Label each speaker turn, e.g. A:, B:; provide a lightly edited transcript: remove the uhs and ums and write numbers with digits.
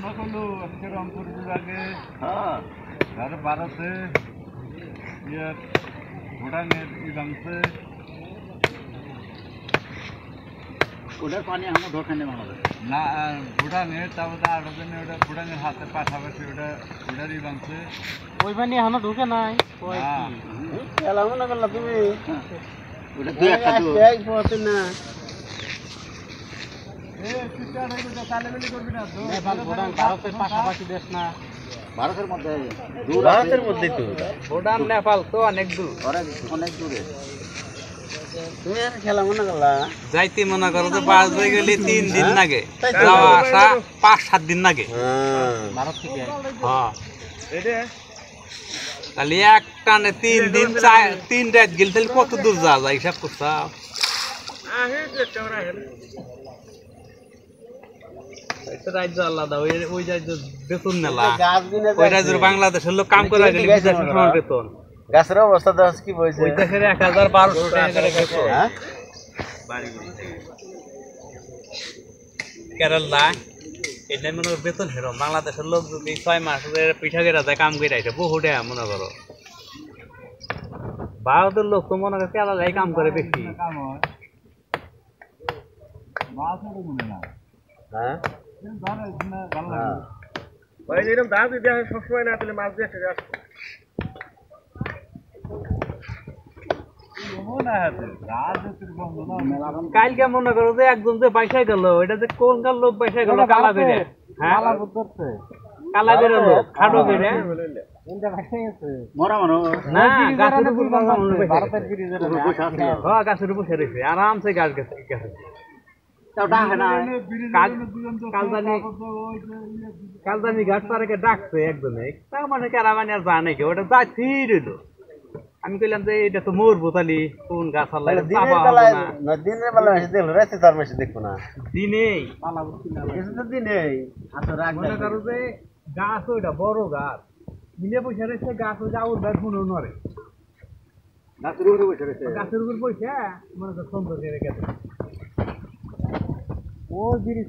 A: না করলো আজকে রংপুর বিভাগে
B: হ্যাঁ
A: আর ভারতে ইয়ে ভুটানের ইলামছে
B: ওটার পানি আমার দোকানে বানাবে
A: না ভুটানের তারপরে আরো জন্য ওটা ভুটানের হাতের পাশাপাশি ওটার ইলামছে
C: ওই পানি এখনো ঢুকে নাই খেলা মনে করলা তুমি
B: ওটা দুই একটা তো
C: না ভারতের পাশাপাশি দেশ না
B: ভারতের মধ্যে
C: ভারতের মধ্যেই তো ভুটান নেপাল তো অনেক দূর
B: অনেক দূরে
C: তুমি আর খেলা মনে করলা
D: যাইতে মনে করো তো বাস হয়ে গেলে 3 দিন লাগে যাওয়া আসা 5-7 দিন লাগে
C: ভারত থেকে
D: হ্যাঁ তাহলে এক টানে 3 দিন 3 রাত গেলে তাহলে কত দূর যাওয়া যায় হিসাব করছা রাজ্য আলাদা ওই রাজ্য বেতন নেলা ওই রাজ্যের বাংলাদেশের লোক কাম করে গেলে বেতন
C: গাছের অবস্থা দেখ কি বলছে
D: ওই দেশের 1000-1200 টাকা করে বেতন কেরালা এটা মনে করো বেতন হেরো বাংলাদেশের লোক যদি 6 মাস পিঠা কেরা যায় কাম করে আইছে বহু টাকা মনে করো ভারতের লোক তো মনে করো কেরালায় কাম করে বেশি
A: কাম হয় মাছ ওটা মনে না
C: হ্যাঁ
A: ভালো লাগে
C: ভাই এরকম দাঁত দিতে হয় সবসময় না পেলে মাছ দিয়ে একটা গাছ
D: কালকে মনে করো যে একজন যে বাইসাই গেল এটা যে কোন কাল লোক বাইসাই গেল কালা বেড়ে হ্যাঁ কালা বেড়ে লোক খাটো বেড়ে
B: মরা মানুষ
D: না গাছের উপর
C: ভারতের ব্রিজের
D: হ্যাঁ গাছের উপর সেরেছে আরামসে গাছ গেছে কালদানি ঘাট তারাকে ডাকছে একজনে তার মানে কেরামানি আর জানে কি ওটা যা স্থির হইলো আমি কইলাম যে এটা তো মোর বোতালি কোন গাছ আল্লাহ
C: দিনের বেলা এসে দেখলো রাতে তার মেসে দেখবো না
D: দিনেই
C: এসে তো দিনেই
D: মনে করো যে গাছ ওইটা বড় গাছ মিলে পয়সা রেখে গাছ ওই আউর গাছ শুনে নড়ে
B: গাছের উপরে বসে রয়েছে
D: গাছের উপর পয়সা মনে করো সুন্দর করে রেখে ও জিনিস